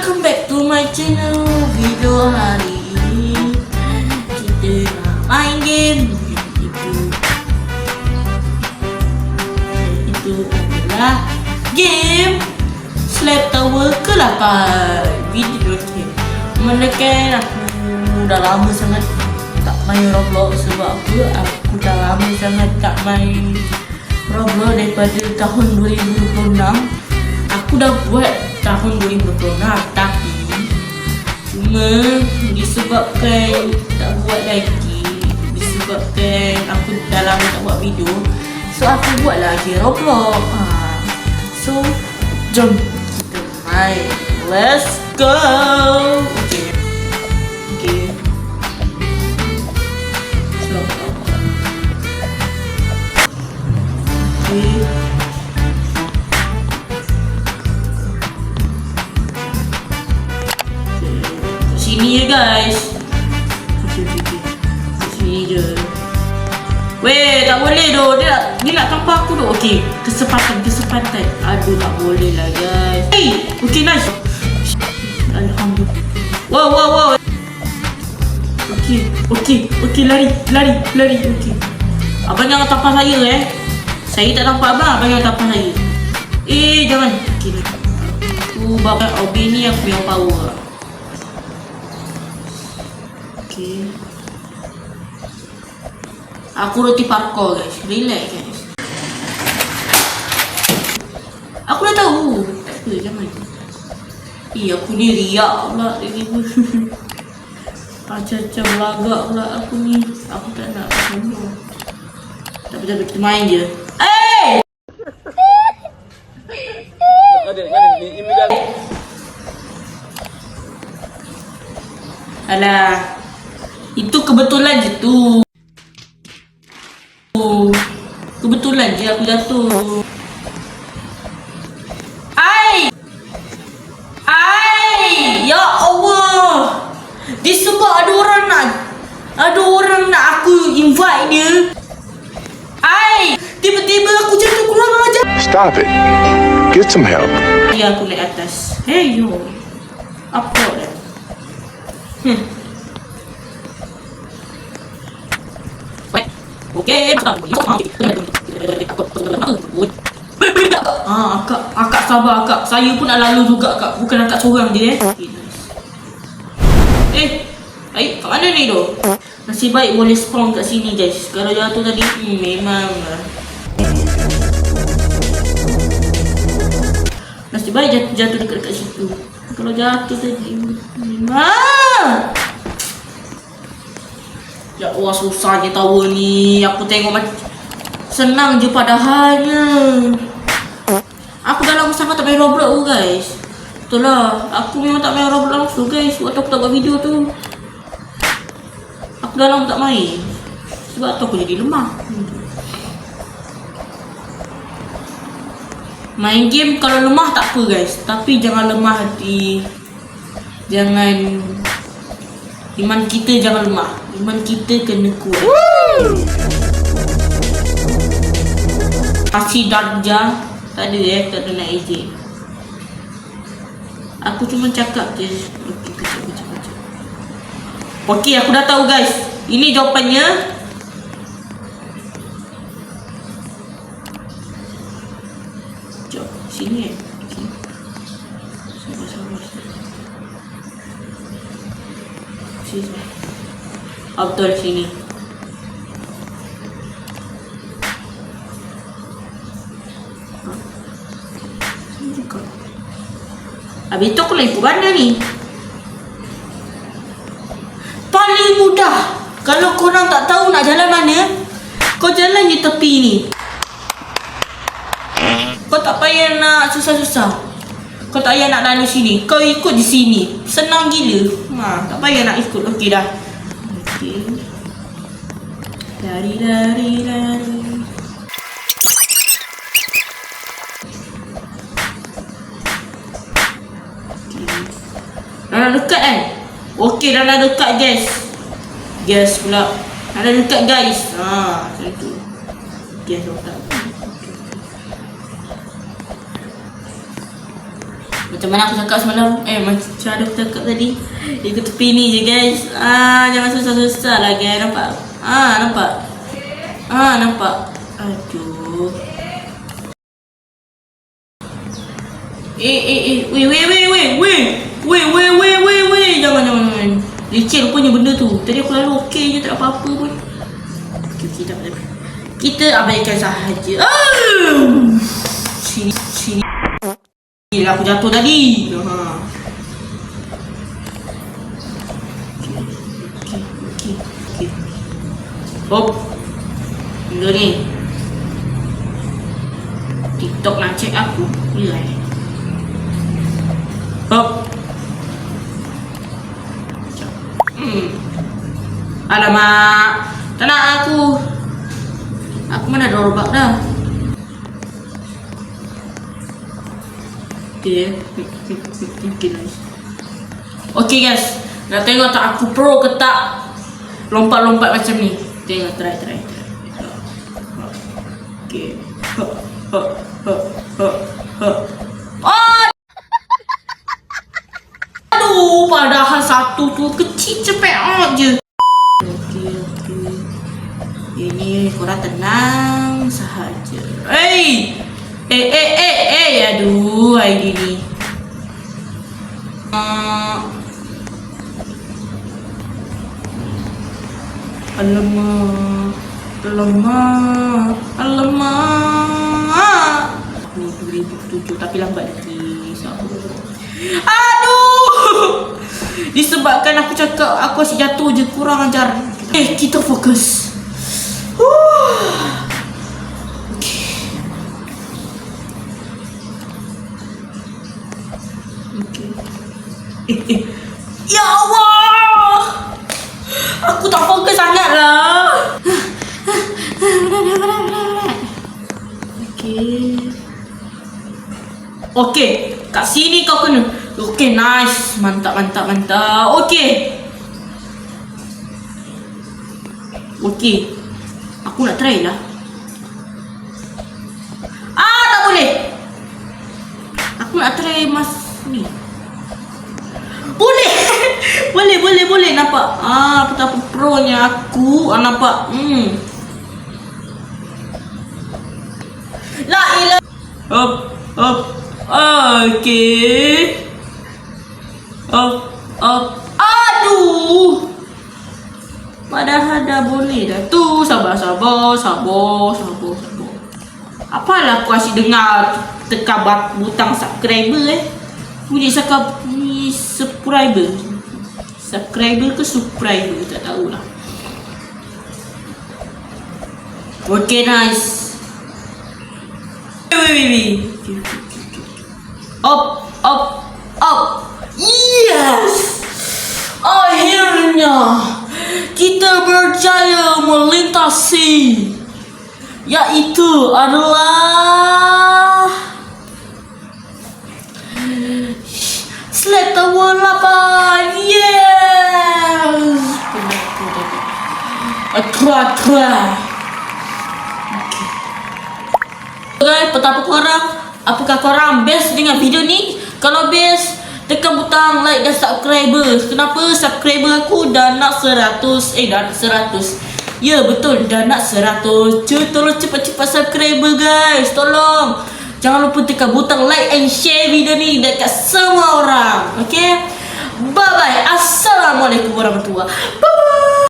welcome back to my channel. Video hari ini kita nak main game. Itu adalah game Slap Tower ke-8. Video ni menekan aku dah lama sangat tak main Roblox. Sebab aku dah lama sangat tak main Roblox daripada tahun 2026. Aku dah buat tahun 2026 tapi cuma disebabkan tak buat lagi, disebabkan aku dah lama tak buat video, so aku buat lagi Roblox. So jom kita main, let's go. Okay. Slow. Okay. Sini je guys. Sini je. Weh, tak boleh doh. Dia nak tampak aku doh. Okey, kesempatan. Aduh, tak boleh lah guys. Hey, okey nice. Alhamdulillah. Wow. Okey, lari. Okey. Abang jangan tampak saya Saya tak nampak abang jangan tampak saya. Jangan. Okey. Bapak Obi ni aku yang power. Okay. Aku roti parkour guys. Relax guys. Aku dah tahu. Tak apa, jangan. Aku ni riak pula. Macam-macam lagak pula aku ni. Aku tak nak semua. Tapi kita main je. Alah, itu kebetulan je tu. Kebetulan je aku jatuh. Ya Allah. Disebab ada orang nak aku invite dia. Tiba-tiba aku jatuh, kurang ajar. Stop it. Get some help. Ya, aku naik atas. Hey yo. Apa dah? Okey, akak sabar akak. Saya pun nak lalu juga akak. Bukan akak seorang je kat mana ni doh? Nasib baik boleh spawn kat sini guys. Kalau jatuh tadi memang nasib baik jatuh dekat situ. Kalau jatuh tadi memang ya Allah, susahnya tower ni. Aku tengok macam senang je padahalnya. Aku dah lama sangat tak main Roblox guys. Betul lah, aku memang tak main Roblox tu guys. Waktu aku tak buat video tu, aku dah lama tak main. Sebab tu aku jadi lemah. Main game kalau lemah tak apa guys, tapi jangan lemah hati. Jangan, iman kita jangan lemah. Iman kita kena kuat. Kasih darjah. Tak ada tak ada nak ejek. Aku cuma cakap je. Okey, kejap. Okey, aku dah tahu guys. Ini jawapannya. Jom, sini okey. Sabar. Sini. Betul sini. Habis tu aku nak ikut mana ni? Paling mudah. Kalau korang tak tahu nak jalan mana, kau jalan je tepi ni. Kau tak payah nak susah-susah. Kau tak payah nak lalu sini. Kau ikut di sini. Senang gila. Tak payah nak ikut. Okey dah. Okey. Lari. Dah dekat kan? Okey, dah dekat guys. Guys pula. Dah dekat guys. Macam tu. Guys otak. Macam mana aku cakap semalam? Macam ada aku cakap tadi. Ikut tepi ni je guys. Jangan susah-susah lah guys. Nampak? Nampak? Nampak? Aduh. Weh. Jangan. Licin rupanya benda tu. Tadi aku lalu okey je, tak apa-apa pun. Okey, tak apa. Kita abaikan sahaja. Sini. Aku jatuh tadi. Okey. Hop. Benda ni. TikTok nak check aku. Bila Hop. Alamak. Tak nak aku. Aku mana ada robak dah. Okay, nice. Okay guys, nak tengok tak aku pro ke tak lompat-lompat macam ni. Tengok, try. Okay. Aduh, padahal satu tu kecil cepet je. Okay. Ini korang tenang sahaja. Aduh, ID ni. Alamak. 2007 tapi lambat lagi. Aduh. Disebabkan aku cakap aku asyik jatuh je, kurang ajar. Kita fokus. Ya Allah, aku tak fokus sangat lah. Okay, kat sini kau kena. Okay, nice, mantap. Okay, aku nak try lah. Tak boleh. Aku nak try mas ni. Boleh nampak. Betapa pro-nya aku. Nampak. La ilah. Hop. Okay. Hop. Aduh. Padahal dah boleh dah. Tu sabar. Apalah aku asyik dengar tekan butang subscriber Bunyi cakap ni subscriber ke subscriber, tak tahulah. Okay, nice. Wait. Up. Yes. Akhirnya kita berjaya melintasi, yaitu adalah Slap Tower 8. Yes. Try. Okay, petapa korang? Apakah korang best dengan video ni? Kalau best, tekan butang like dan subscriber. Kenapa? Subscriber aku dah nak 100. Dah nak 100. Ya betul, dah nak 100. Tolong cepat-cepat subscriber guys. Tolong. Jangan lupa tekan butang like and share video ni dekat semua orang. Okay? Bye-bye. Assalamualaikum warahmatullahi wabarakatuh.